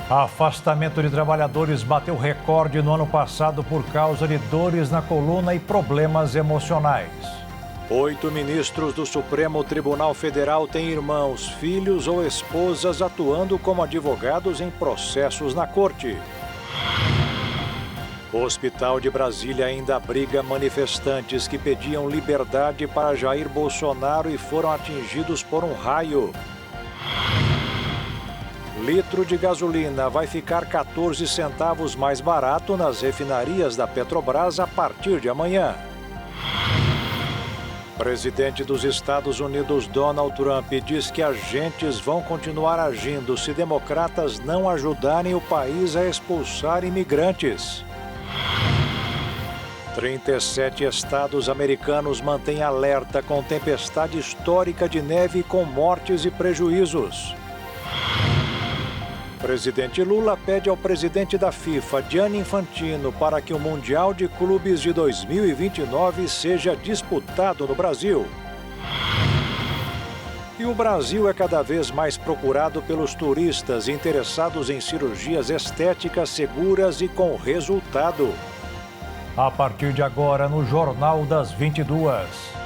Afastamento de trabalhadores bateu recorde no ano passado por causa de dores na coluna e problemas emocionais. 8 ministros do Supremo Tribunal Federal têm irmãos, filhos ou esposas atuando como advogados em processos na corte. O Hospital de Brasília ainda abriga manifestantes que pediam liberdade para Jair Bolsonaro e foram atingidos por um raio. Litro de gasolina vai ficar 14 centavos mais barato nas refinarias da Petrobras a partir de amanhã. Presidente dos Estados Unidos, Donald Trump, diz que agentes vão continuar agindo se democratas não ajudarem o país a expulsar imigrantes. 37 estados americanos mantêm alerta com tempestade histórica de neve com mortes e prejuízos. Presidente Lula pede ao presidente da FIFA, Gianni Infantino, para que o Mundial de Clubes de 2029 seja disputado no Brasil. E o Brasil é cada vez mais procurado pelos turistas interessados em cirurgias estéticas seguras e com resultado. A partir de agora, no Jornal das 22.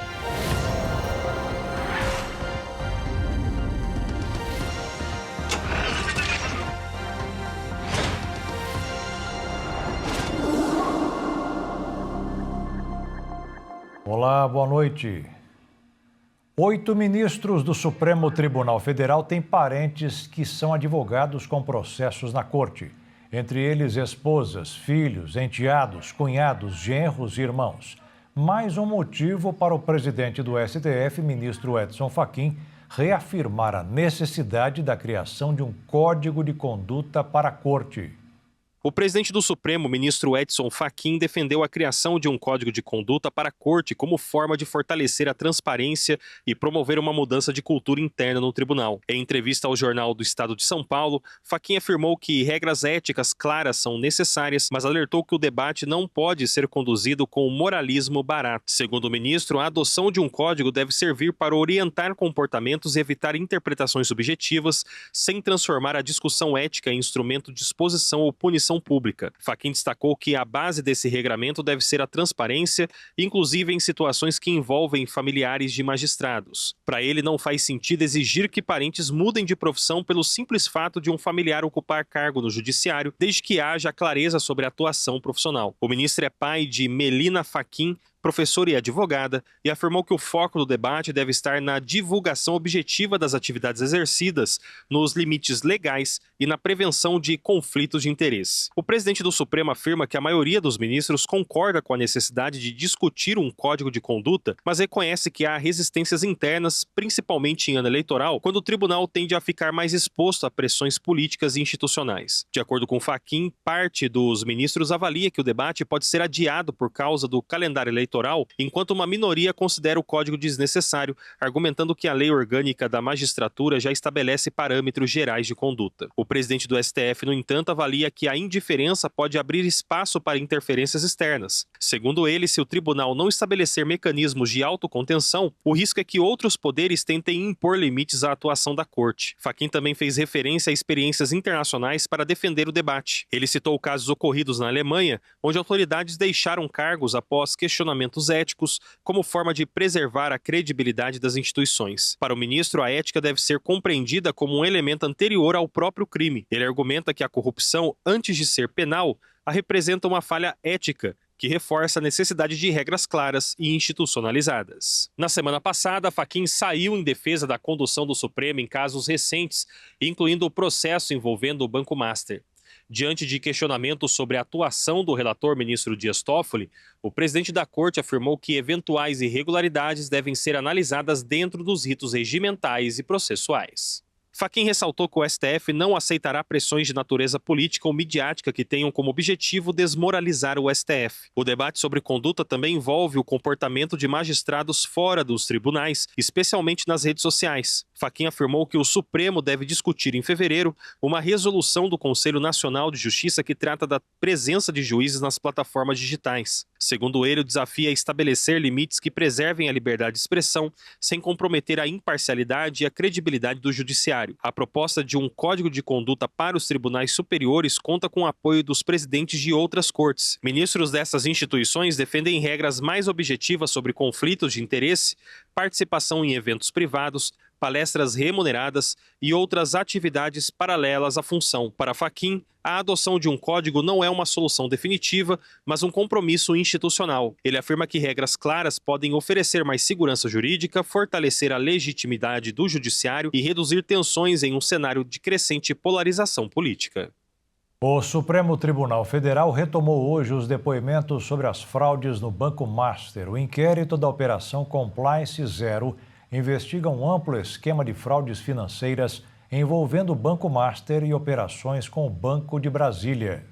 Olá, boa noite. 8 ministros do Supremo Tribunal Federal têm parentes que são advogados com processos na corte. Entre eles, esposas, filhos, enteados, cunhados, genros e irmãos. Mais um motivo para o presidente do STF, ministro Edson Fachin, reafirmar a necessidade da criação de um código de conduta para a corte. O presidente do Supremo, ministro Edson Fachin, defendeu a criação de um código de conduta para a corte como forma de fortalecer a transparência e promover uma mudança de cultura interna no tribunal. Em entrevista ao Jornal do Estado de São Paulo, Fachin afirmou que regras éticas claras são necessárias, mas alertou que o debate não pode ser conduzido com moralismo barato. Segundo o ministro, a adoção de um código deve servir para orientar comportamentos e evitar interpretações subjetivas, sem transformar a discussão ética em instrumento de exposição ou punição pública. Fachin destacou que a base desse regramento deve ser a transparência, inclusive em situações que envolvem familiares de magistrados. Para ele, não faz sentido exigir que parentes mudem de profissão pelo simples fato de um familiar ocupar cargo no judiciário, desde que haja clareza sobre a atuação profissional. O ministro é pai de Melina Fachin, professora e advogada, e afirmou que o foco do debate deve estar na divulgação objetiva das atividades exercidas, nos limites legais e na prevenção de conflitos de interesse. O presidente do Supremo afirma que a maioria dos ministros concorda com a necessidade de discutir um código de conduta, mas reconhece que há resistências internas, principalmente em ano eleitoral, quando o tribunal tende a ficar mais exposto a pressões políticas e institucionais. De acordo com Fachin, parte dos ministros avalia que o debate pode ser adiado por causa do calendário eleitoral, enquanto uma minoria considera o código desnecessário, argumentando que a lei orgânica da magistratura já estabelece parâmetros gerais de conduta. O presidente do STF, no entanto, avalia que a indiferença pode abrir espaço para interferências externas. Segundo ele, se o tribunal não estabelecer mecanismos de autocontenção, o risco é que outros poderes tentem impor limites à atuação da corte. Fachin também fez referência a experiências internacionais para defender o debate. Ele citou casos ocorridos na Alemanha, onde autoridades deixaram cargos após questionamentos éticos como forma de preservar a credibilidade das instituições. Para o ministro, a ética deve ser compreendida como um elemento anterior ao próprio crime. Ele argumenta que a corrupção, antes de ser penal, representa uma falha ética, que reforça a necessidade de regras claras e institucionalizadas. Na semana passada, Fachin saiu em defesa da condução do Supremo em casos recentes, incluindo o processo envolvendo o Banco Master. Diante de questionamentos sobre a atuação do relator ministro Dias Toffoli, o presidente da corte afirmou que eventuais irregularidades devem ser analisadas dentro dos ritos regimentais e processuais. Fachin ressaltou que o STF não aceitará pressões de natureza política ou midiática que tenham como objetivo desmoralizar o STF. O debate sobre conduta também envolve o comportamento de magistrados fora dos tribunais, especialmente nas redes sociais. Fachin afirmou que o Supremo deve discutir em fevereiro uma resolução do Conselho Nacional de Justiça que trata da presença de juízes nas plataformas digitais. Segundo ele, o desafio é estabelecer limites que preservem a liberdade de expressão sem comprometer a imparcialidade e a credibilidade do judiciário. judiciário. A proposta de um código de conduta para os tribunais superiores conta com o apoio dos presidentes de outras cortes. Ministros dessas instituições defendem regras mais objetivas sobre conflitos de interesse, participação em eventos privados, palestras remuneradas e outras atividades paralelas à função. Para Fachin, a adoção de um código não é uma solução definitiva, mas um compromisso institucional. Ele afirma que regras claras podem oferecer mais segurança jurídica, fortalecer a legitimidade do judiciário e reduzir tensões em um cenário de crescente polarização política. O Supremo Tribunal Federal retomou hoje os depoimentos sobre as fraudes no Banco Master. O inquérito da Operação Compliance Zero investiga um amplo esquema de fraudes financeiras envolvendo o Banco Master e operações com o Banco de Brasília.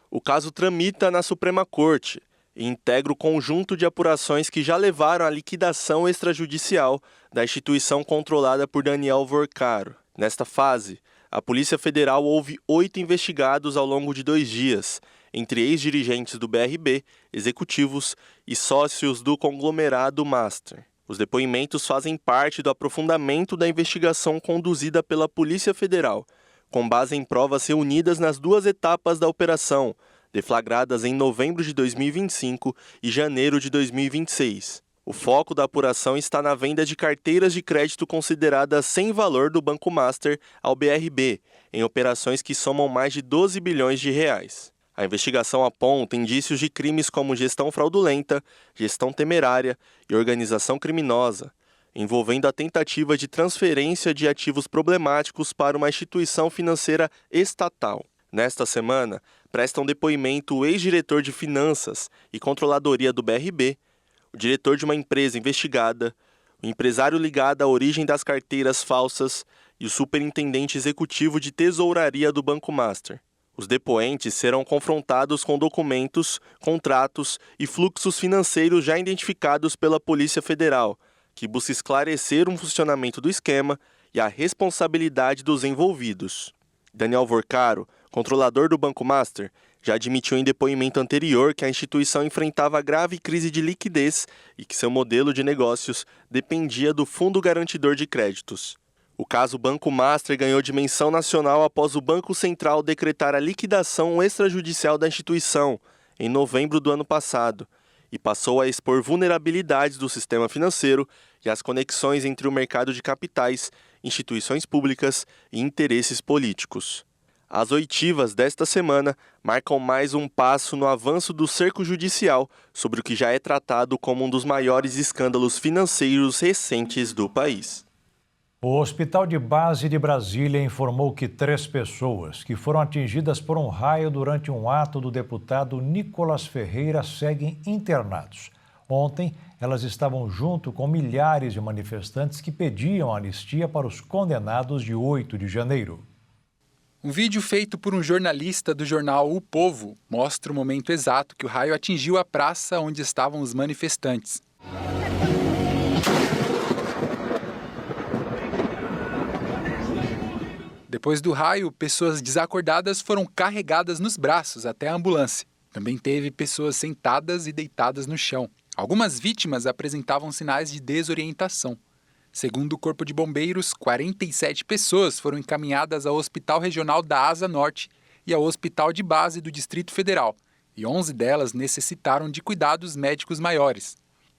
O caso tramita na Suprema Corte e integra o conjunto de apurações que já levaram à liquidação extrajudicial da instituição controlada por Daniel Vorcaro. Nesta fase, a Polícia Federal houve 8 investigados ao longo de 2 dias, entre ex-dirigentes do BRB, executivos e sócios do conglomerado Master. Os depoimentos fazem parte do aprofundamento da investigação conduzida pela Polícia Federal, com base em provas reunidas nas 2 etapas da operação, deflagradas em novembro de 2025 e janeiro de 2026. O foco da apuração está na venda de carteiras de crédito consideradas sem valor do Banco Master ao BRB, em operações que somam mais de 12 bilhões de reais. A investigação aponta indícios de crimes como gestão fraudulenta, gestão temerária e organização criminosa, envolvendo a tentativa de transferência de ativos problemáticos para uma instituição financeira estatal. Nesta semana, prestam depoimento o ex-diretor de Finanças e Controladoria do BRB, o diretor de uma empresa investigada, o empresário ligado à origem das carteiras falsas e o superintendente executivo de tesouraria do Banco Master. Os depoentes serão confrontados com documentos, contratos e fluxos financeiros já identificados pela Polícia Federal, que busca esclarecer o funcionamento do esquema e a responsabilidade dos envolvidos. Daniel Vorcaro, controlador do Banco Master, já admitiu em depoimento anterior que a instituição enfrentava grave crise de liquidez e que seu modelo de negócios dependia do Fundo Garantidor de Créditos. O caso Banco Master ganhou dimensão nacional após o Banco Central decretar a liquidação extrajudicial da instituição, em novembro do ano passado, e passou a expor vulnerabilidades do sistema financeiro e as conexões entre o mercado de capitais, instituições públicas e interesses políticos. As oitivas desta semana marcam mais um passo no avanço do cerco judicial sobre o que já é tratado como um dos maiores escândalos financeiros recentes do país. O Hospital de Base de Brasília informou que 3 pessoas que foram atingidas por um raio durante um ato do deputado Nicolas Ferreira seguem internados. Ontem, elas estavam junto com milhares de manifestantes que pediam anistia para os condenados de 8 de janeiro. Um vídeo feito por um jornalista do jornal O Povo mostra o momento exato que o raio atingiu a praça onde estavam os manifestantes. Depois do raio, pessoas desacordadas foram carregadas nos braços até a ambulância. Também teve pessoas sentadas e deitadas no chão. Algumas vítimas apresentavam sinais de desorientação. Segundo o Corpo de Bombeiros, 47 pessoas foram encaminhadas ao Hospital Regional da Asa Norte e ao Hospital de Base do Distrito Federal, e 11 delas necessitaram de cuidados médicos maiores.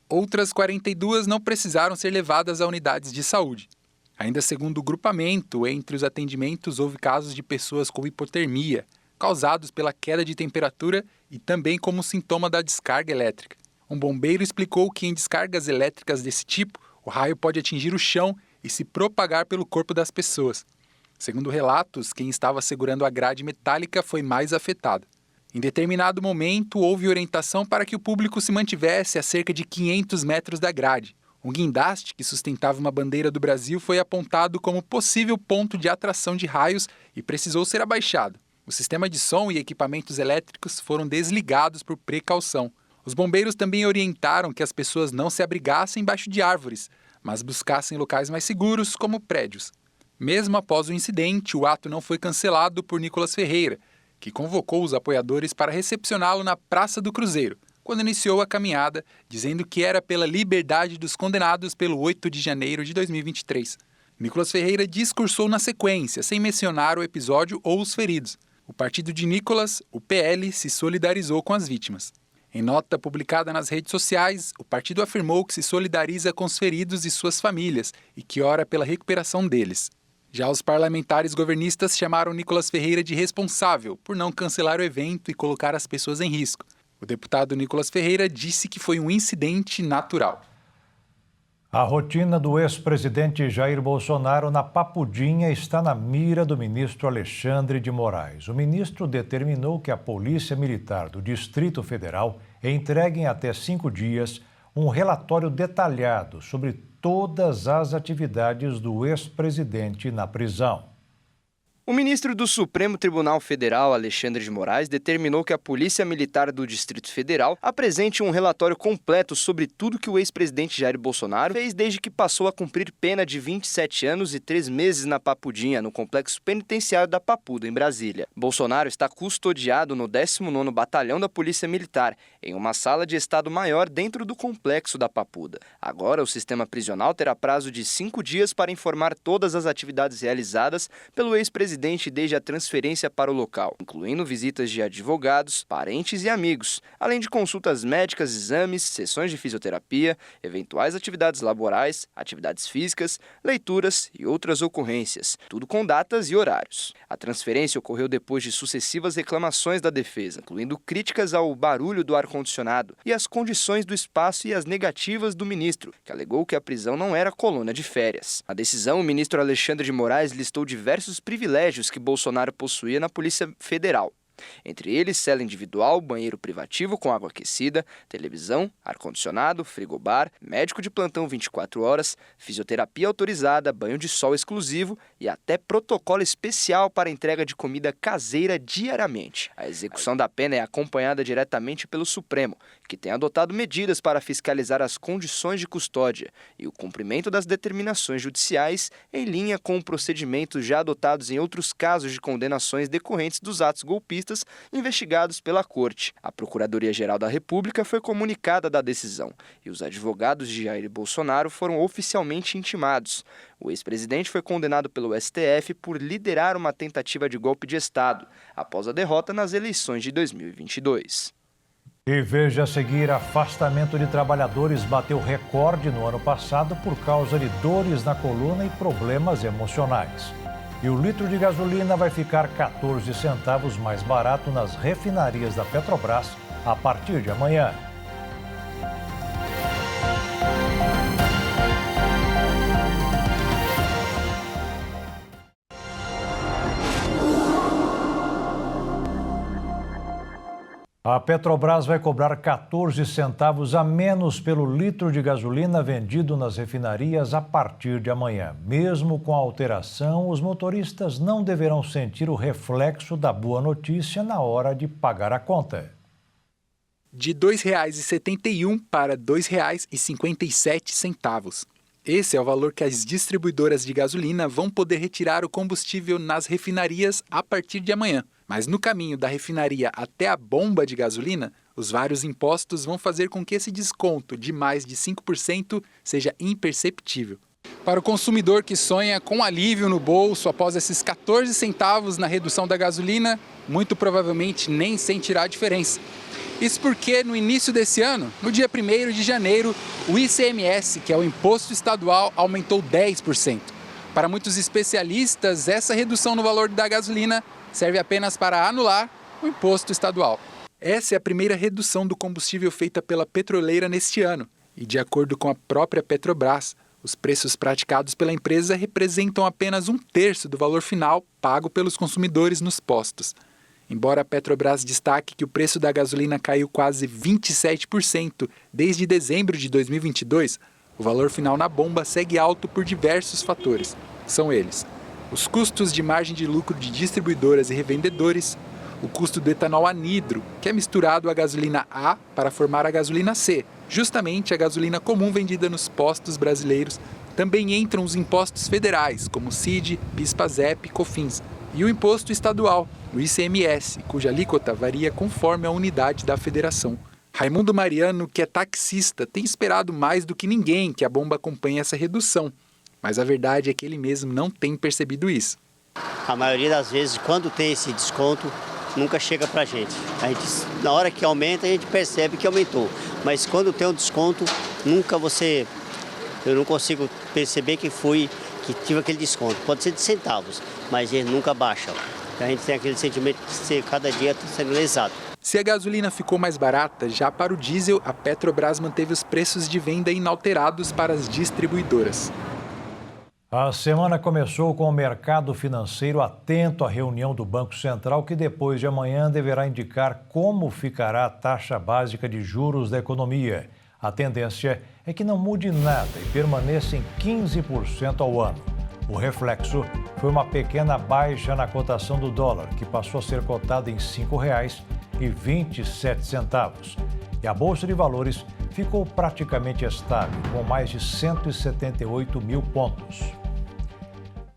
Outras 42 não precisaram ser levadas a unidades de saúde. Ainda segundo o grupamento, entre os atendimentos houve casos de pessoas com hipotermia, causados pela queda de temperatura e também como sintoma da descarga elétrica. Um bombeiro explicou que em descargas elétricas desse tipo, o raio pode atingir o chão e se propagar pelo corpo das pessoas. Segundo relatos, quem estava segurando a grade metálica foi mais afetado. Em determinado momento, houve orientação para que o público se mantivesse a cerca de 500 metros da grade. Um guindaste que sustentava uma bandeira do Brasil foi apontado como possível ponto de atração de raios e precisou ser abaixado. O sistema de som e equipamentos elétricos foram desligados por precaução. Os bombeiros também orientaram que as pessoas não se abrigassem embaixo de árvores, mas buscassem locais mais seguros, como prédios. Mesmo após o incidente, o ato não foi cancelado por Nicolas Ferreira, que convocou os apoiadores para recepcioná-lo na Praça do Cruzeiro, quando iniciou a caminhada, dizendo que era pela liberdade dos condenados pelo 8 de janeiro de 2023. Nicolas Ferreira discursou na sequência, sem mencionar o episódio ou os feridos. O partido de Nicolas, o PL, se solidarizou com as vítimas. Em nota publicada nas redes sociais, o partido afirmou que se solidariza com os feridos e suas famílias e que ora pela recuperação deles. Já os parlamentares governistas chamaram Nicolas Ferreira de responsável por não cancelar o evento e colocar as pessoas em risco. O deputado Nicolas Ferreira disse que foi um incidente natural. A rotina do ex-presidente Jair Bolsonaro na Papudinha está na mira do ministro Alexandre de Moraes. O ministro determinou que a Polícia Militar do Distrito Federal entregue em até 5 dias um relatório detalhado sobre todas as atividades do ex-presidente na prisão. O ministro do Supremo Tribunal Federal, Alexandre de Moraes, determinou que a Polícia Militar do Distrito Federal apresente um relatório completo sobre tudo que o ex-presidente Jair Bolsonaro fez desde que passou a cumprir pena de 27 anos e 3 meses na Papudinha, no complexo penitenciário da Papuda, em Brasília. Bolsonaro está custodiado no 19º Batalhão da Polícia Militar, em uma sala de Estado Maior dentro do complexo da Papuda. Agora, o sistema prisional terá prazo de 5 dias para informar todas as atividades realizadas pelo ex-presidente desde a transferência para o local, incluindo visitas de advogados, parentes e amigos, além de consultas médicas, exames, sessões de fisioterapia, eventuais atividades laborais, atividades físicas, leituras e outras ocorrências, tudo com datas e horários. A transferência ocorreu depois de sucessivas reclamações da defesa, incluindo críticas ao barulho do ar-condicionado e às condições do espaço e as negativas do ministro, que alegou que a prisão não era colônia de férias. Na decisão, o ministro Alexandre de Moraes listou diversos privilégios que Bolsonaro possuía na Polícia Federal. Entre eles, cela individual, banheiro privativo com água aquecida, televisão, ar-condicionado, frigobar, médico de plantão 24 horas, fisioterapia autorizada, banho de sol exclusivo e até protocolo especial para entrega de comida caseira diariamente. A execução da pena é acompanhada diretamente pelo Supremo, que tem adotado medidas para fiscalizar as condições de custódia e o cumprimento das determinações judiciais em linha com procedimentos já adotados em outros casos de condenações decorrentes dos atos golpistas investigados pela Corte. A Procuradoria-Geral da República foi comunicada da decisão e os advogados de Jair Bolsonaro foram oficialmente intimados. O ex-presidente foi condenado pelo STF por liderar uma tentativa de golpe de Estado após a derrota nas eleições de 2022. E veja a seguir, afastamento de trabalhadores bateu recorde no ano passado por causa de dores na coluna e problemas emocionais. E o litro de gasolina vai ficar 14 centavos mais barato nas refinarias da Petrobras a partir de amanhã. A Petrobras vai cobrar 14 centavos a menos pelo litro de gasolina vendido nas refinarias a partir de amanhã. Mesmo com a alteração, os motoristas não deverão sentir o reflexo da boa notícia na hora de pagar a conta. De R$ 2,71 para R$ 2,57. Esse é o valor que as distribuidoras de gasolina vão poder retirar o combustível nas refinarias a partir de amanhã. Mas no caminho da refinaria até a bomba de gasolina, os vários impostos vão fazer com que esse desconto de mais de 5% seja imperceptível. Para o consumidor que sonha com alívio no bolso após esses 14 centavos na redução da gasolina, muito provavelmente nem sentirá a diferença. Isso porque no início desse ano, no dia 1º de janeiro, o ICMS, que é o imposto estadual, aumentou 10%. Para muitos especialistas, essa redução no valor da gasolina serve apenas para anular o imposto estadual. Essa é a primeira redução do combustível feita pela petroleira neste ano. E de acordo com a própria Petrobras, os preços praticados pela empresa representam apenas 1/3 do valor final pago pelos consumidores nos postos. Embora a Petrobras destaque que o preço da gasolina caiu quase 27% desde dezembro de 2022, o valor final na bomba segue alto por diversos fatores. São eles: os custos de margem de lucro de distribuidoras e revendedores, o custo do etanol anidro, que é misturado à gasolina A para formar a gasolina C, justamente a gasolina comum vendida nos postos brasileiros. Também entram os impostos federais, como CID, PIS/PASEP e COFINS, e o imposto estadual, o ICMS, cuja alíquota varia conforme a unidade da federação. Raimundo Mariano, que é taxista, tem esperado mais do que ninguém que a bomba acompanhe essa redução. mas a verdade é que ele mesmo não tem percebido isso. A maioria das vezes, quando tem esse desconto, nunca chega pra gente. Na hora que aumenta, a gente percebe que aumentou. Mas quando tem um desconto, eu não consigo perceber que tive aquele desconto. Pode ser de centavos, mas ele nunca baixa. A gente tem aquele sentimento de cada dia está sendo lesado. Se a gasolina ficou mais barata, já para o diesel, a Petrobras manteve os preços de venda inalterados para as distribuidoras. A semana começou com o mercado financeiro atento à reunião do Banco Central, que depois de amanhã deverá indicar como ficará a taxa básica de juros da economia. A tendência é que não mude nada e permaneça em 15% ao ano. O reflexo foi uma pequena baixa na cotação do dólar, que passou a ser cotado em R$ 5,27. E a Bolsa de Valores ficou praticamente estável, com mais de 178 mil pontos.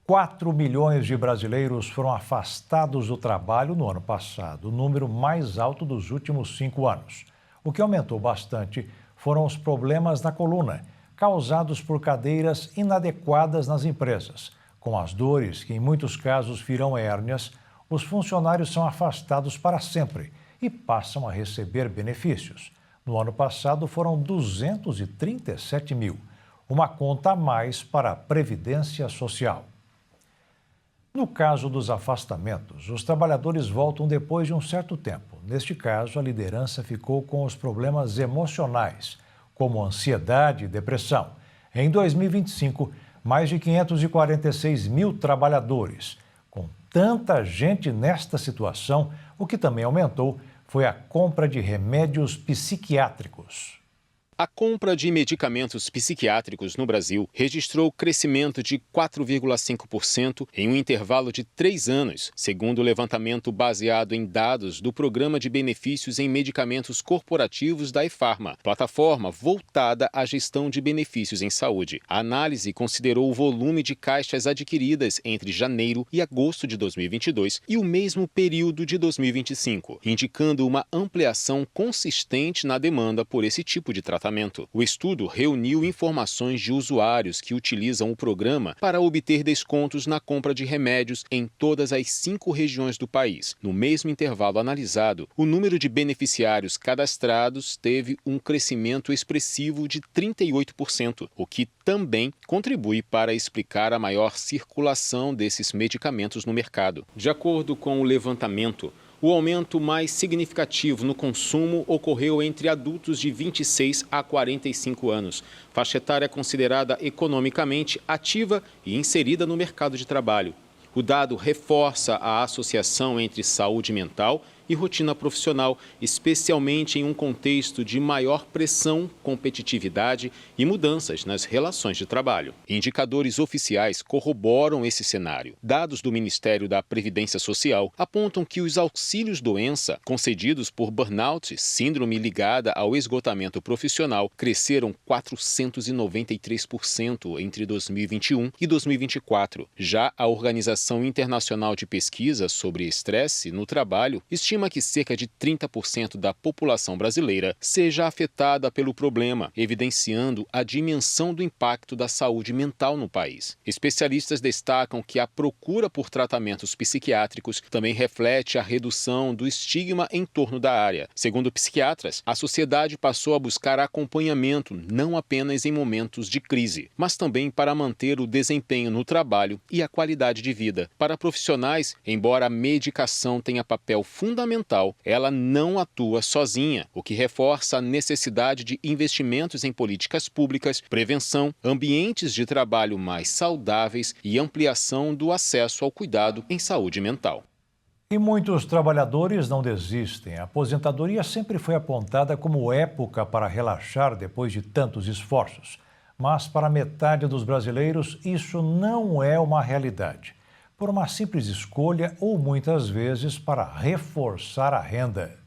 4 milhões de brasileiros foram afastados do trabalho no ano passado, o número mais alto dos últimos 5 anos. O que aumentou bastante foram os problemas na coluna, causados por cadeiras inadequadas nas empresas. Com as dores, que em muitos casos viram hérnias, os funcionários são afastados para sempre e passam a receber benefícios. No ano passado foram 237 mil, uma conta a mais para a Previdência Social. No caso dos afastamentos, os trabalhadores voltam depois de um certo tempo. Neste caso, a liderança ficou com os problemas emocionais, como ansiedade e depressão. Em 2025, mais de 546 mil trabalhadores. Com tanta gente nesta situação, o que também aumentou foi a compra de remédios psiquiátricos. A compra de medicamentos psiquiátricos no Brasil registrou crescimento de 4,5% em um intervalo de 3 anos, segundo o levantamento baseado em dados do Programa de Benefícios em Medicamentos Corporativos da ePharma, plataforma voltada à gestão de benefícios em saúde. A análise considerou o volume de caixas adquiridas entre janeiro e agosto de 2022 e o mesmo período de 2025, indicando uma ampliação consistente na demanda por esse tipo de tratamento. O estudo reuniu informações de usuários que utilizam o programa para obter descontos na compra de remédios em todas as 5 regiões do país. No mesmo intervalo analisado, o número de beneficiários cadastrados teve um crescimento expressivo de 38%, o que também contribui para explicar a maior circulação desses medicamentos no mercado. De acordo com o levantamento, o aumento mais significativo no consumo ocorreu entre adultos de 26 a 45 anos, faixa etária considerada economicamente ativa e inserida no mercado de trabalho. O dado reforça a associação entre saúde mental e rotina profissional, especialmente em um contexto de maior pressão, competitividade e mudanças nas relações de trabalho. Indicadores oficiais corroboram esse cenário. Dados do Ministério da Previdência Social apontam que os auxílios-doença concedidos por burnout, síndrome ligada ao esgotamento profissional, cresceram 493% entre 2021 e 2024. Já a Organização Internacional de Pesquisa sobre Estresse no Trabalho estima que cerca de 30% da população brasileira seja afetada pelo problema, evidenciando a dimensão do impacto da saúde mental no país. Especialistas destacam que a procura por tratamentos psiquiátricos também reflete a redução do estigma em torno da área. Segundo psiquiatras, a sociedade passou a buscar acompanhamento não apenas em momentos de crise, mas também para manter o desempenho no trabalho e a qualidade de vida. Para profissionais, embora a medicação tenha papel fundamental, ela não atua sozinha, o que reforça a necessidade de investimentos em políticas públicas, prevenção, ambientes de trabalho mais saudáveis e ampliação do acesso ao cuidado em saúde mental. E muitos trabalhadores não desistem. A aposentadoria sempre foi apontada como época para relaxar depois de tantos esforços. Mas para metade dos brasileiros, isso não é uma realidade. Por uma simples escolha ou muitas vezes para reforçar a renda.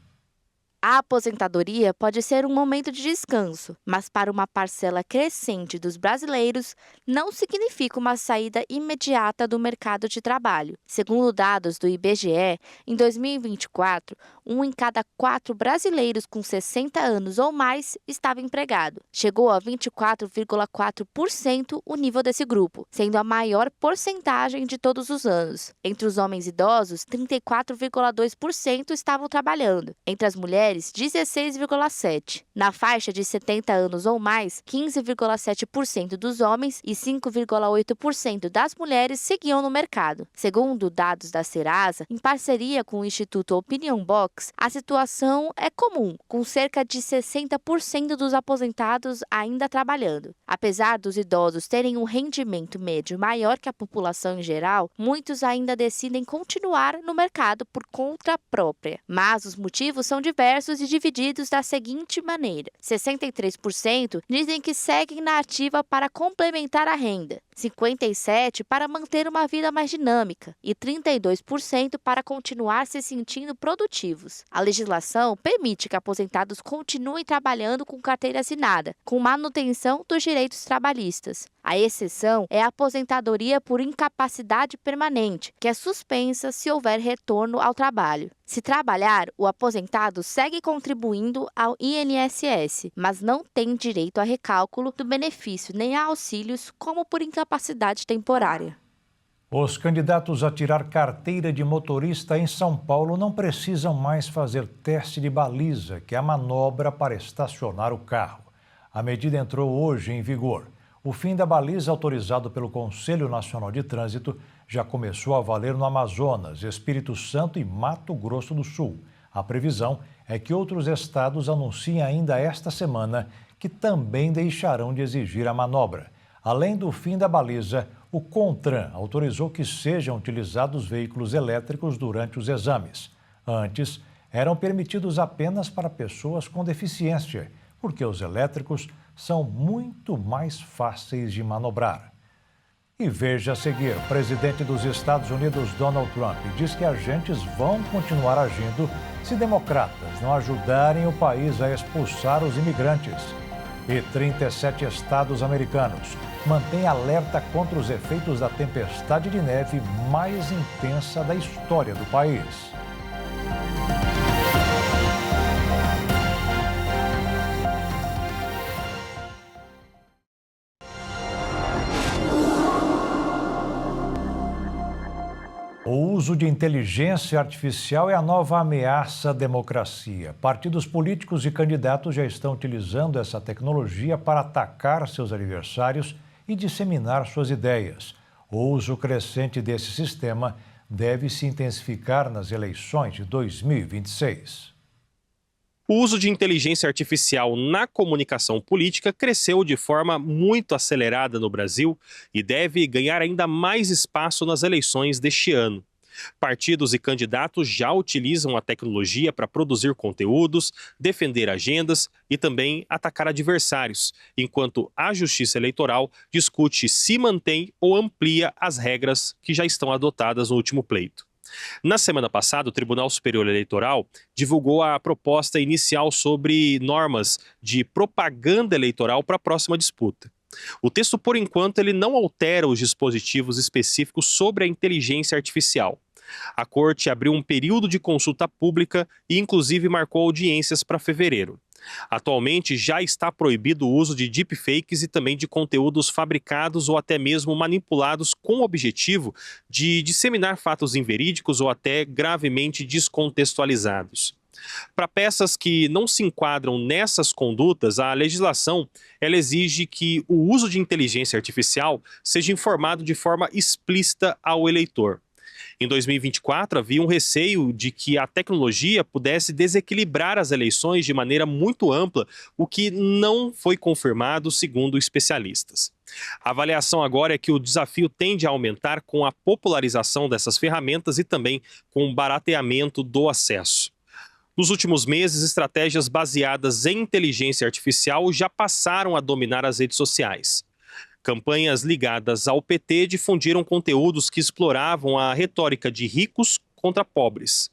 A aposentadoria pode ser um momento de descanso, mas para uma parcela crescente dos brasileiros, não significa uma saída imediata do mercado de trabalho. Segundo dados do IBGE, em 2024, 1 em cada 4 brasileiros com 60 anos ou mais estava empregado. Chegou a 24,4% o nível desse grupo, sendo a maior porcentagem de todos os anos. Entre os homens idosos, 34,2% estavam trabalhando. Entre as mulheres, 16,7%. Na faixa de 70 anos ou mais, 15,7% dos homens e 5,8% das mulheres seguiam no mercado. Segundo dados da Serasa, em parceria com o Instituto Opinion Box, a situação é comum, com cerca de 60% dos aposentados ainda trabalhando. Apesar dos idosos terem um rendimento médio maior que a população em geral, muitos ainda decidem continuar no mercado por conta própria. Mas os motivos são diversos e divididos da seguinte maneira: 63% dizem que seguem na ativa para complementar a renda, 57% para manter uma vida mais dinâmica e 32% para continuar se sentindo produtivos. A legislação permite que aposentados continuem trabalhando com carteira assinada, com manutenção dos direitos trabalhistas. A exceção é a aposentadoria por incapacidade permanente, que é suspensa se houver retorno ao trabalho. Se trabalhar, o aposentado segue contribuindo ao INSS, mas não tem direito a recálculo do benefício nem a auxílios como por incapacidade temporária. Os candidatos a tirar carteira de motorista em São Paulo não precisam mais fazer teste de baliza, que é a manobra para estacionar o carro. A medida entrou hoje em vigor. O fim da baliza autorizado pelo Conselho Nacional de Trânsito já começou a valer no Amazonas, Espírito Santo e Mato Grosso do Sul. A previsão é que outros estados anunciem ainda esta semana que também deixarão de exigir a manobra. Além do fim da baliza, o CONTRAN autorizou que sejam utilizados veículos elétricos durante os exames. Antes, eram permitidos apenas para pessoas com deficiência, porque os elétricos são muito mais fáceis de manobrar. E veja a seguir, o presidente dos Estados Unidos, Donald Trump, diz que agentes vão continuar agindo se democratas não ajudarem o país a expulsar os imigrantes. E 37 estados americanos mantêm alerta contra os efeitos da tempestade de neve mais intensa da história do país. O uso de inteligência artificial é a nova ameaça à democracia. Partidos políticos e candidatos já estão utilizando essa tecnologia para atacar seus adversários e disseminar suas ideias. O uso crescente desse sistema deve se intensificar nas eleições de 2026. O uso de inteligência artificial na comunicação política cresceu de forma muito acelerada no Brasil e deve ganhar ainda mais espaço nas eleições deste ano. Partidos e candidatos já utilizam a tecnologia para produzir conteúdos, defender agendas e também atacar adversários, enquanto a Justiça Eleitoral discute se mantém ou amplia as regras que já estão adotadas no último pleito. Na semana passada, o Tribunal Superior Eleitoral divulgou a proposta inicial sobre normas de propaganda eleitoral para a próxima disputa. O texto, por enquanto, ele não altera os dispositivos específicos sobre a inteligência artificial. A Corte abriu um período de consulta pública e, inclusive, marcou audiências para fevereiro. Atualmente, já está proibido o uso de deepfakes e também de conteúdos fabricados ou até mesmo manipulados com o objetivo de disseminar fatos inverídicos ou até gravemente descontextualizados. Para peças que não se enquadram nessas condutas, a legislação ela exige que o uso de inteligência artificial seja informado de forma explícita ao eleitor. Em 2024, havia um receio de que a tecnologia pudesse desequilibrar as eleições de maneira muito ampla, o que não foi confirmado, segundo especialistas. A avaliação agora é que o desafio tende a aumentar com a popularização dessas ferramentas e também com o barateamento do acesso. Nos últimos meses, estratégias baseadas em inteligência artificial já passaram a dominar as redes sociais. Campanhas ligadas ao PT difundiram conteúdos que exploravam a retórica de ricos contra pobres.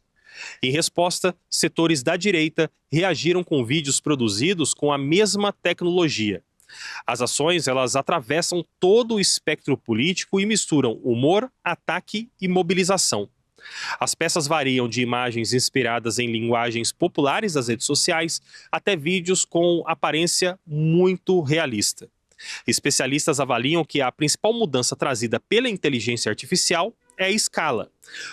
Em resposta, setores da direita reagiram com vídeos produzidos com a mesma tecnologia. As ações, elas atravessam todo o espectro político e misturam humor, ataque e mobilização. As peças variam de imagens inspiradas em linguagens populares das redes sociais até vídeos com aparência muito realista. Especialistas avaliam que a principal mudança trazida pela inteligência artificial é a escala.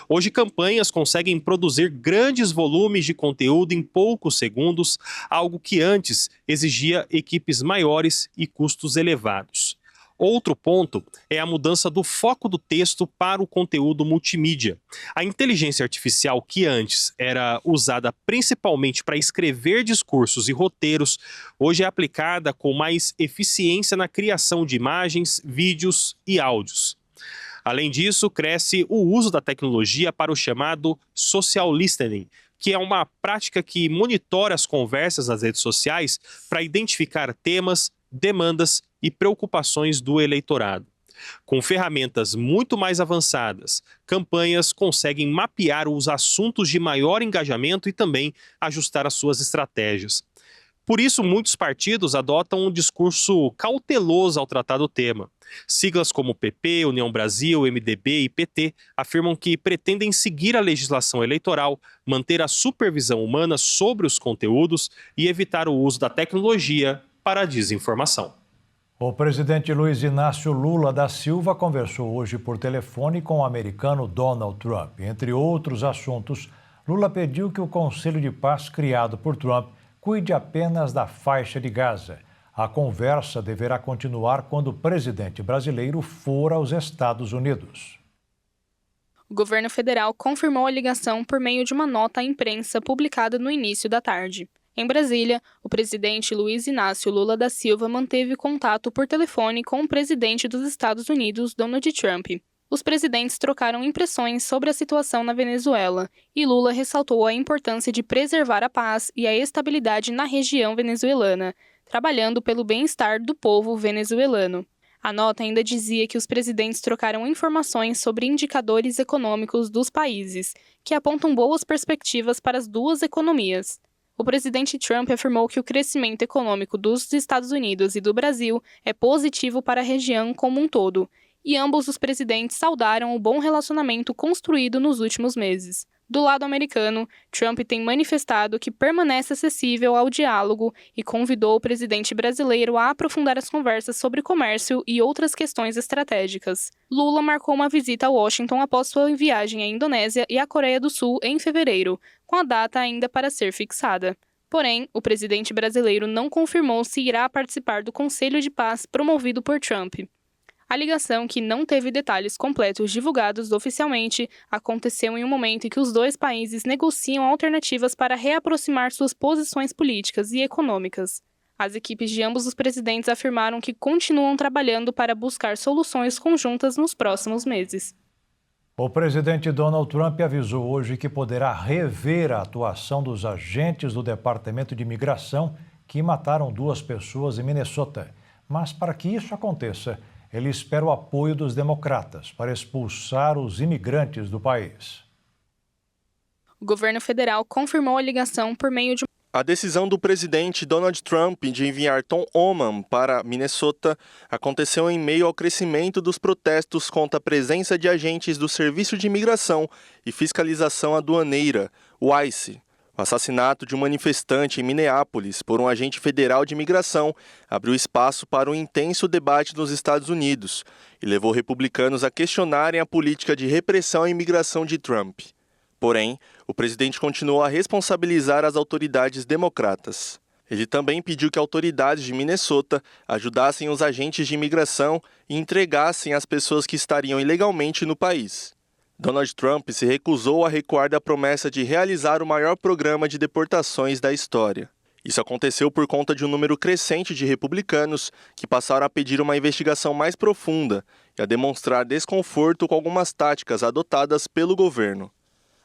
Hoje, campanhas conseguem produzir grandes volumes de conteúdo em poucos segundos, algo que antes exigia equipes maiores e custos elevados. Outro ponto é a mudança do foco do texto para o conteúdo multimídia. A inteligência artificial, que antes era usada principalmente para escrever discursos e roteiros, hoje é aplicada com mais eficiência na criação de imagens, vídeos e áudios. Além disso, cresce o uso da tecnologia para o chamado social listening, que é uma prática que monitora as conversas nas redes sociais para identificar temas, demandas e preocupações do eleitorado. Com ferramentas muito mais avançadas, campanhas conseguem mapear os assuntos de maior engajamento e também ajustar as suas estratégias. Por isso, muitos partidos adotam um discurso cauteloso ao tratar do tema. Siglas como PP, União Brasil, MDB e PT afirmam que pretendem seguir a legislação eleitoral, manter a supervisão humana sobre os conteúdos e evitar o uso da tecnologia para a desinformação. O presidente Luiz Inácio Lula da Silva conversou hoje por telefone com o americano Donald Trump. Entre outros assuntos, Lula pediu que o Conselho de Paz criado por Trump cuide apenas da faixa de Gaza. A conversa deverá continuar quando o presidente brasileiro for aos Estados Unidos. O governo federal confirmou a ligação por meio de uma nota à imprensa publicada no início da tarde. Em Brasília, o presidente Luiz Inácio Lula da Silva manteve contato por telefone com o presidente dos Estados Unidos, Donald Trump. Os presidentes trocaram impressões sobre a situação na Venezuela e Lula ressaltou a importância de preservar a paz e a estabilidade na região venezuelana, trabalhando pelo bem-estar do povo venezuelano. A nota ainda dizia que os presidentes trocaram informações sobre indicadores econômicos dos países, que apontam boas perspectivas para as duas economias. O presidente Trump afirmou que o crescimento econômico dos Estados Unidos e do Brasil é positivo para a região como um todo, e ambos os presidentes saudaram o bom relacionamento construído nos últimos meses. Do lado americano, Trump tem manifestado que permanece acessível ao diálogo e convidou o presidente brasileiro a aprofundar as conversas sobre comércio e outras questões estratégicas. Lula marcou uma visita a Washington após sua viagem à Indonésia e à Coreia do Sul em fevereiro, com a data ainda para ser fixada. Porém, o presidente brasileiro não confirmou se irá participar do Conselho de Paz promovido por Trump. A ligação, que não teve detalhes completos divulgados oficialmente, aconteceu em um momento em que os dois países negociam alternativas para reaproximar suas posições políticas e econômicas. As equipes de ambos os presidentes afirmaram que continuam trabalhando para buscar soluções conjuntas nos próximos meses. O presidente Donald Trump avisou hoje que poderá rever a atuação dos agentes do Departamento de Imigração que mataram 2 pessoas em Minnesota. Mas para que isso aconteça, ele espera o apoio dos democratas para expulsar os imigrantes do país. O governo federal confirmou a ligação por meio de... A decisão do presidente Donald Trump de enviar Tom Homan para Minnesota aconteceu em meio ao crescimento dos protestos contra a presença de agentes do Serviço de Imigração e Fiscalização Aduaneira, o ICE. O assassinato de um manifestante em Minneapolis por um agente federal de imigração abriu espaço para um intenso debate nos Estados Unidos e levou republicanos a questionarem a política de repressão à imigração de Trump. Porém, o presidente continuou a responsabilizar as autoridades democratas. Ele também pediu que autoridades de Minnesota ajudassem os agentes de imigração e entregassem as pessoas que estariam ilegalmente no país. Donald Trump se recusou a recuar da promessa de realizar o maior programa de deportações da história. Isso aconteceu por conta de um número crescente de republicanos que passaram a pedir uma investigação mais profunda e a demonstrar desconforto com algumas táticas adotadas pelo governo.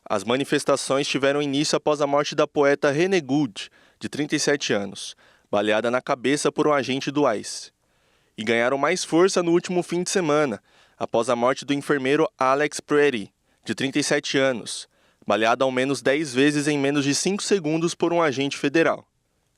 As manifestações tiveram início após a morte da poeta Renee Good, de 37 anos, baleada na cabeça por um agente do ICE. E ganharam mais força no último fim de semana, após a morte do enfermeiro Alex Pretty, de 37 anos, baleada ao menos 10 vezes em menos de 5 segundos por um agente federal.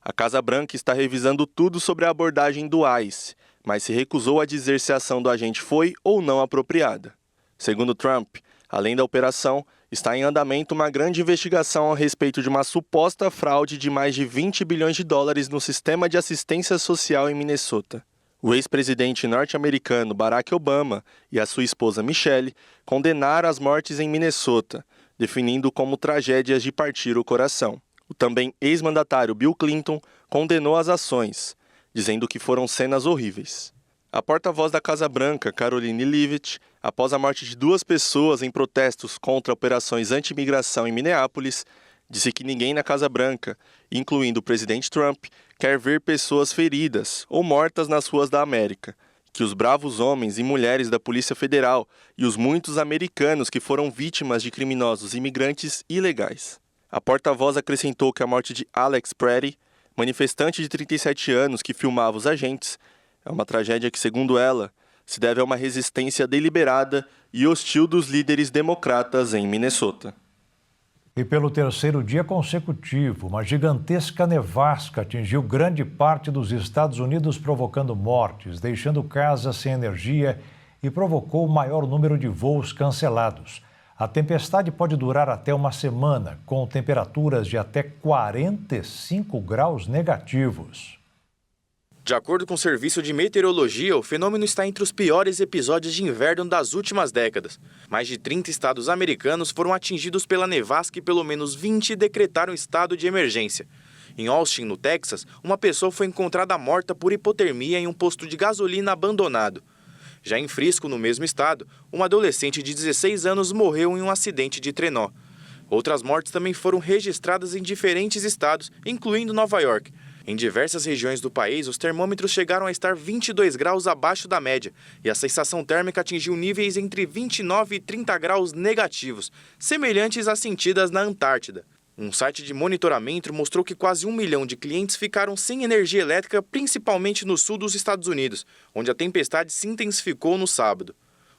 A Casa Branca está revisando tudo sobre a abordagem do ICE, mas se recusou a dizer se a ação do agente foi ou não apropriada. Segundo Trump, além da operação, está em andamento uma grande investigação a respeito de uma suposta fraude de mais de 20 bilhões de dólares no sistema de assistência social em Minnesota. O ex-presidente norte-americano Barack Obama e a sua esposa Michelle condenaram as mortes em Minnesota, definindo como tragédias de partir o coração. O também ex-mandatário Bill Clinton condenou as ações, dizendo que foram cenas horríveis. A porta-voz da Casa Branca, Karoline Leavitt, após a morte de 2 pessoas em protestos contra operações anti-imigração em Minneapolis, disse que ninguém na Casa Branca, incluindo o presidente Trump, quer ver pessoas feridas ou mortas nas ruas da América, que os bravos homens e mulheres da Polícia Federal e os muitos americanos que foram vítimas de criminosos imigrantes ilegais. A porta-voz acrescentou que a morte de Alex Pretty, manifestante de 37 anos que filmava os agentes, é uma tragédia que, segundo ela, se deve a uma resistência deliberada e hostil dos líderes democratas em Minnesota. E pelo 3º dia consecutivo, uma gigantesca nevasca atingiu grande parte dos Estados Unidos, provocando mortes, deixando casas sem energia e provocou o maior número de voos cancelados. A tempestade pode durar até uma semana, com temperaturas de até 45 graus negativos. De acordo com o Serviço de Meteorologia, o fenômeno está entre os piores episódios de inverno das últimas décadas. Mais de 30 estados americanos foram atingidos pela nevasca e pelo menos 20 decretaram estado de emergência. Em Austin, no Texas, uma pessoa foi encontrada morta por hipotermia em um posto de gasolina abandonado. Já em Frisco, no mesmo estado, uma adolescente de 16 anos morreu em um acidente de trenó. Outras mortes também foram registradas em diferentes estados, incluindo Nova York. Em diversas regiões do país, os termômetros chegaram a estar 22 graus abaixo da média e a sensação térmica atingiu níveis entre 29 e 30 graus negativos, semelhantes às sentidas na Antártida. Um site de monitoramento mostrou que quase 1 milhão de clientes ficaram sem energia elétrica, principalmente no sul dos Estados Unidos, onde a tempestade se intensificou no sábado.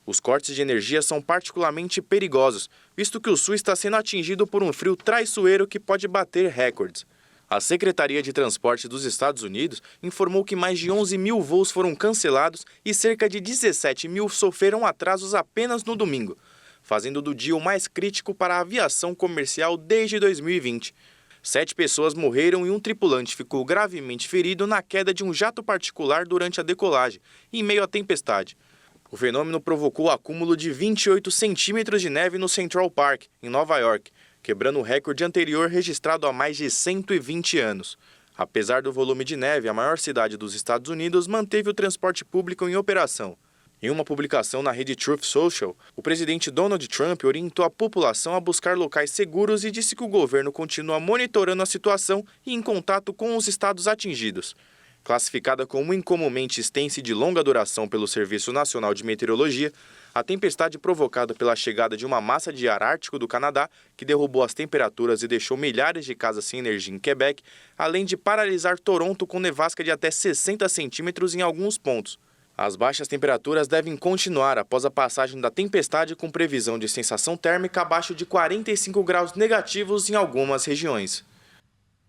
Os cortes de energia são particularmente perigosos, visto que o sul está sendo atingido por um frio traiçoeiro que pode bater recordes. A Secretaria de Transporte dos Estados Unidos informou que mais de 11 mil voos foram cancelados e cerca de 17 mil sofreram atrasos apenas no domingo, fazendo do dia o mais crítico para a aviação comercial desde 2020. 7 pessoas morreram e um tripulante ficou gravemente ferido na queda de um jato particular durante a decolagem, em meio à tempestade. O fenômeno provocou o acúmulo de 28 centímetros de neve no Central Park, em Nova York, quebrando o recorde anterior registrado há mais de 120 anos. Apesar do volume de neve, a maior cidade dos Estados Unidos manteve o transporte público em operação. Em uma publicação na rede Truth Social, o presidente Donald Trump orientou a população a buscar locais seguros e disse que o governo continua monitorando a situação e em contato com os estados atingidos. Classificada como incomumente extensa e de longa duração pelo Serviço Nacional de Meteorologia, a tempestade provocada pela chegada de uma massa de ar ártico do Canadá, que derrubou as temperaturas e deixou milhares de casas sem energia em Quebec, além de paralisar Toronto com nevasca de até 60 centímetros em alguns pontos. As baixas temperaturas devem continuar após a passagem da tempestade, com previsão de sensação térmica abaixo de 45 graus negativos em algumas regiões.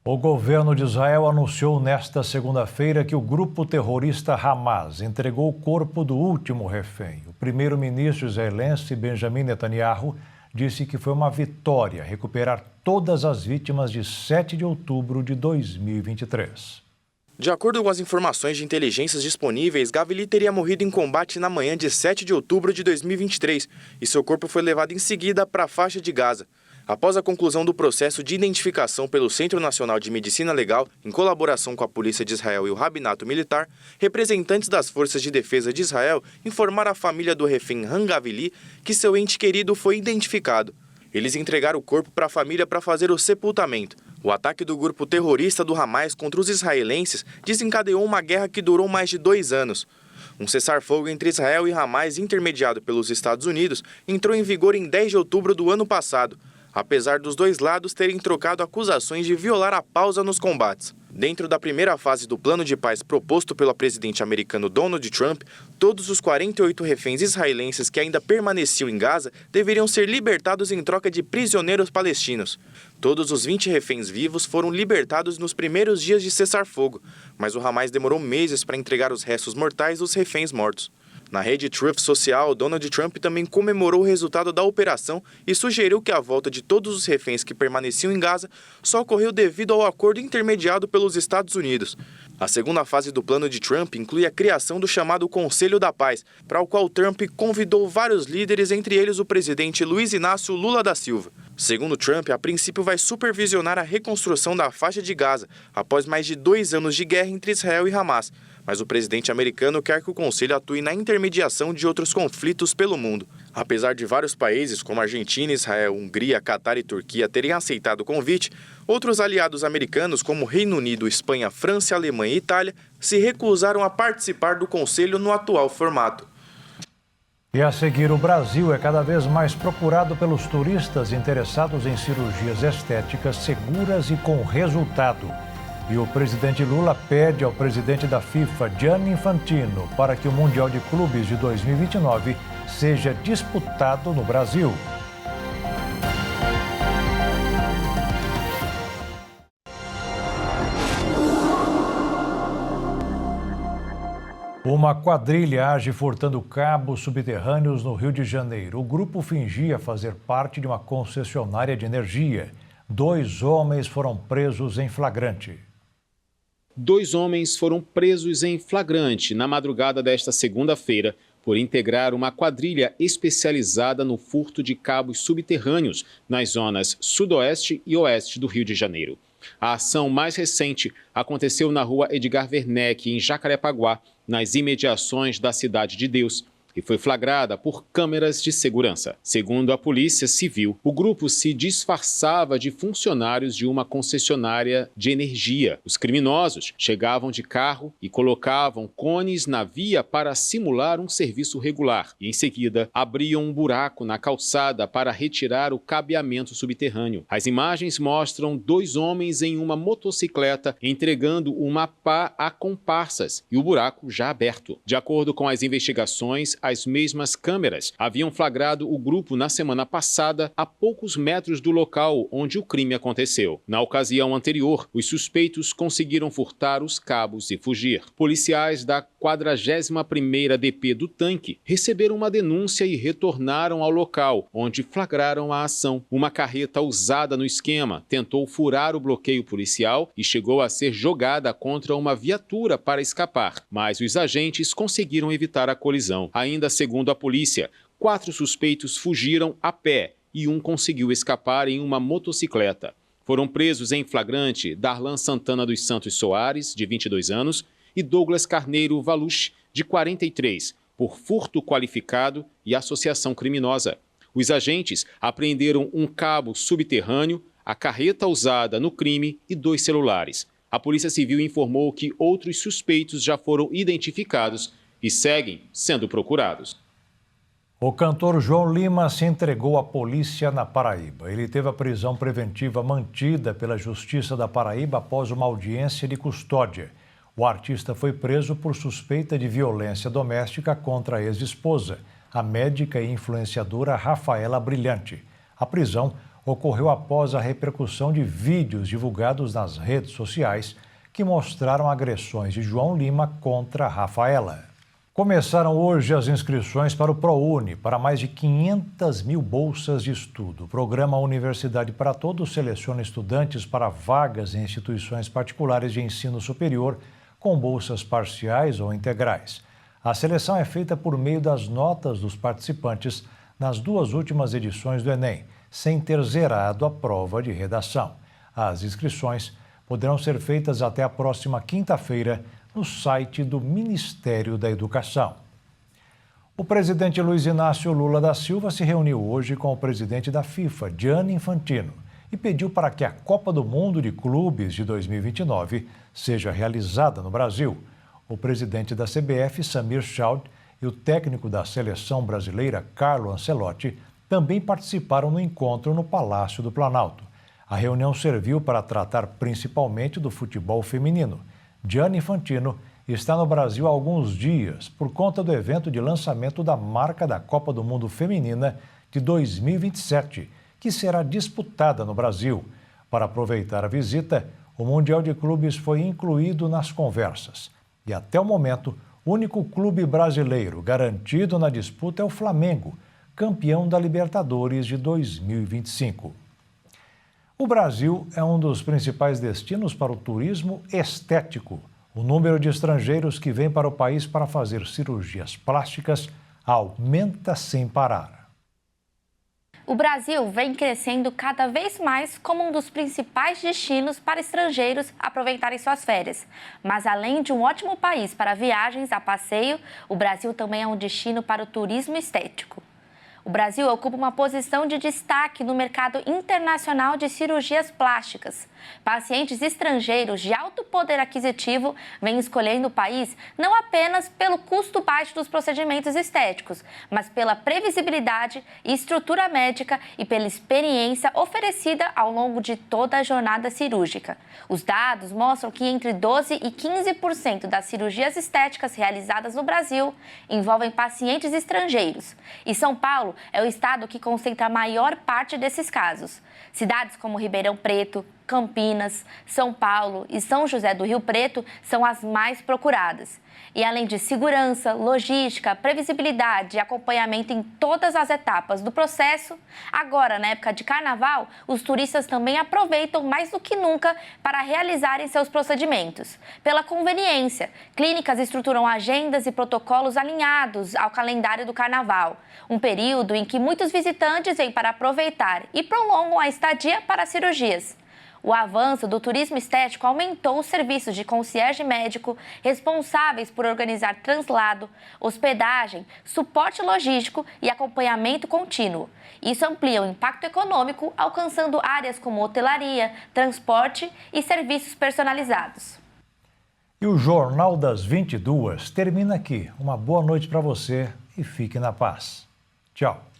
O governo de Israel anunciou nesta segunda-feira que o grupo terrorista Hamas entregou o corpo do último refém. O primeiro-ministro israelense Benjamin Netanyahu disse que foi uma vitória recuperar todas as vítimas de 7 de outubro de 2023. De acordo com as informações de inteligências disponíveis, Gavili teria morrido em combate na manhã de 7 de outubro de 2023 e seu corpo foi levado em seguida para a faixa de Gaza. Após a conclusão do processo de identificação pelo Centro Nacional de Medicina Legal, em colaboração com a Polícia de Israel e o Rabinato Militar, representantes das Forças de Defesa de Israel informaram à família do refém Han Gavili que seu ente querido foi identificado. Eles entregaram o corpo para a família para fazer o sepultamento. O ataque do grupo terrorista do Hamas contra os israelenses desencadeou uma guerra que durou mais de 2 anos. Um cessar-fogo entre Israel e Hamas, intermediado pelos Estados Unidos, entrou em vigor em 10 de outubro do ano passado. apesar dos dois lados terem trocado acusações de violar a pausa nos combates. Dentro da primeira fase do plano de paz proposto pelo presidente americano Donald Trump, todos os 48 reféns israelenses que ainda permaneciam em Gaza deveriam ser libertados em troca de prisioneiros palestinos. Todos os 20 reféns vivos foram libertados nos primeiros dias de cessar-fogo, mas o Hamas demorou meses para entregar os restos mortais dos reféns mortos. Na rede Truth Social, Donald Trump também comemorou o resultado da operação e sugeriu que a volta de todos os reféns que permaneciam em Gaza só ocorreu devido ao acordo intermediado pelos Estados Unidos. A segunda fase do plano de Trump inclui a criação do chamado Conselho da Paz, para o qual Trump convidou vários líderes, entre eles o presidente Luiz Inácio Lula da Silva. Segundo Trump, a princípio vai supervisionar a reconstrução da faixa de Gaza, após mais de 2 anos de guerra entre Israel e Hamas. Mas o presidente americano quer que o Conselho atue na intermediação de outros conflitos pelo mundo. Apesar de vários países, como Argentina, Israel, Hungria, Catar e Turquia, terem aceitado o convite, outros aliados americanos, como Reino Unido, Espanha, França, Alemanha e Itália, se recusaram a participar do Conselho no atual formato. E a seguir, o Brasil é cada vez mais procurado pelos turistas interessados em cirurgias estéticas seguras e com resultado. E o presidente Lula pede ao presidente da FIFA, Gianni Infantino, para que o Mundial de Clubes de 2029 seja disputado no Brasil. Uma quadrilha age furtando cabos subterrâneos no Rio de Janeiro. O grupo fingia fazer parte de uma concessionária de energia. 2 homens foram presos em flagrante. 2 homens foram presos em flagrante na madrugada desta segunda-feira por integrar uma quadrilha especializada no furto de cabos subterrâneos nas zonas sudoeste e oeste do Rio de Janeiro. A ação mais recente aconteceu na rua Edgar Werneck, em Jacarepaguá, nas imediações da Cidade de Deus, e foi flagrada por câmeras de segurança. Segundo a Polícia Civil, o grupo se disfarçava de funcionários de uma concessionária de energia. Os criminosos chegavam de carro e colocavam cones na via para simular um serviço regular. E, em seguida, abriam um buraco na calçada para retirar o cabeamento subterrâneo. As imagens mostram 2 homens em uma motocicleta entregando uma pá a comparsas e o buraco já aberto. De acordo com as investigações, as mesmas câmeras haviam flagrado o grupo na semana passada a poucos metros do local onde o crime aconteceu. Na ocasião anterior, os suspeitos conseguiram furtar os cabos e fugir. Policiais da 41ª DP do Tanque receberam uma denúncia e retornaram ao local, onde flagraram a ação. Uma carreta usada no esquema tentou furar o bloqueio policial e chegou a ser jogada contra uma viatura para escapar, mas os agentes conseguiram evitar a colisão. Ainda segundo a polícia, 4 suspeitos fugiram a pé e um conseguiu escapar em uma motocicleta. Foram presos em flagrante Darlan Santana dos Santos Soares, de 22 anos, e Douglas Carneiro Valuche, de 43, por furto qualificado e associação criminosa. Os agentes apreenderam um cabo subterrâneo, a carreta usada no crime e 2 celulares. A Polícia Civil informou que outros suspeitos já foram identificados e seguem sendo procurados. O cantor João Lima se entregou à polícia na Paraíba. Ele teve a prisão preventiva mantida pela Justiça da Paraíba após uma audiência de custódia. O artista foi preso por suspeita de violência doméstica contra a ex-esposa, a médica e influenciadora Rafaela Brilhante. A prisão ocorreu após a repercussão de vídeos divulgados nas redes sociais que mostraram agressões de João Lima contra Rafaela. Começaram hoje as inscrições para o ProUni, para mais de 500 mil bolsas de estudo. O programa Universidade para Todos seleciona estudantes para vagas em instituições particulares de ensino superior com bolsas parciais ou integrais. A seleção é feita por meio das notas dos participantes nas 2 últimas edições do Enem, sem ter zerado a prova de redação. As inscrições poderão ser feitas até a próxima quinta-feira no site do Ministério da Educação. O presidente Luiz Inácio Lula da Silva se reuniu hoje com o presidente da FIFA, Gianni Infantino, e pediu para que a Copa do Mundo de Clubes de 2029 seja realizada no Brasil. O presidente da CBF, Samir Chaud, e o técnico da seleção brasileira, Carlo Ancelotti, também participaram no encontro no Palácio do Planalto. A reunião serviu para tratar principalmente do futebol feminino. Gianni Infantino está no Brasil há alguns dias por conta do evento de lançamento da marca da Copa do Mundo Feminina de 2027, que será disputada no Brasil. Para aproveitar a visita, o Mundial de Clubes foi incluído nas conversas. E até o momento, o único clube brasileiro garantido na disputa é o Flamengo, campeão da Libertadores de 2025. O Brasil é um dos principais destinos para o turismo estético. O número de estrangeiros que vêm para o país para fazer cirurgias plásticas aumenta sem parar. O Brasil vem crescendo cada vez mais como um dos principais destinos para estrangeiros aproveitarem suas férias. Mas além de um ótimo país para viagens a passeio, o Brasil também é um destino para o turismo estético. O Brasil ocupa uma posição de destaque no mercado internacional de cirurgias plásticas. Pacientes estrangeiros de alto poder aquisitivo vêm escolhendo o país não apenas pelo custo baixo dos procedimentos estéticos, mas pela previsibilidade e estrutura médica e pela experiência oferecida ao longo de toda a jornada cirúrgica. Os dados mostram que entre 12% e 15% das cirurgias estéticas realizadas no Brasil envolvem pacientes estrangeiros. E São Paulo é o estado que concentra a maior parte desses casos. Cidades como Ribeirão Preto, Campinas, São Paulo e São José do Rio Preto são as mais procuradas. E além de segurança, logística, previsibilidade e acompanhamento em todas as etapas do processo, agora, na época de carnaval, os turistas também aproveitam mais do que nunca para realizarem seus procedimentos. Pela conveniência, clínicas estruturam agendas e protocolos alinhados ao calendário do carnaval, um período em que muitos visitantes vêm para aproveitar e prolongam a estadia para cirurgias. O avanço do turismo estético aumentou os serviços de concierge médico responsáveis por organizar translado, hospedagem, suporte logístico e acompanhamento contínuo. Isso amplia o impacto econômico, alcançando áreas como hotelaria, transporte e serviços personalizados. E o Jornal das 22 termina aqui. Uma boa noite para você e fique na paz. Tchau.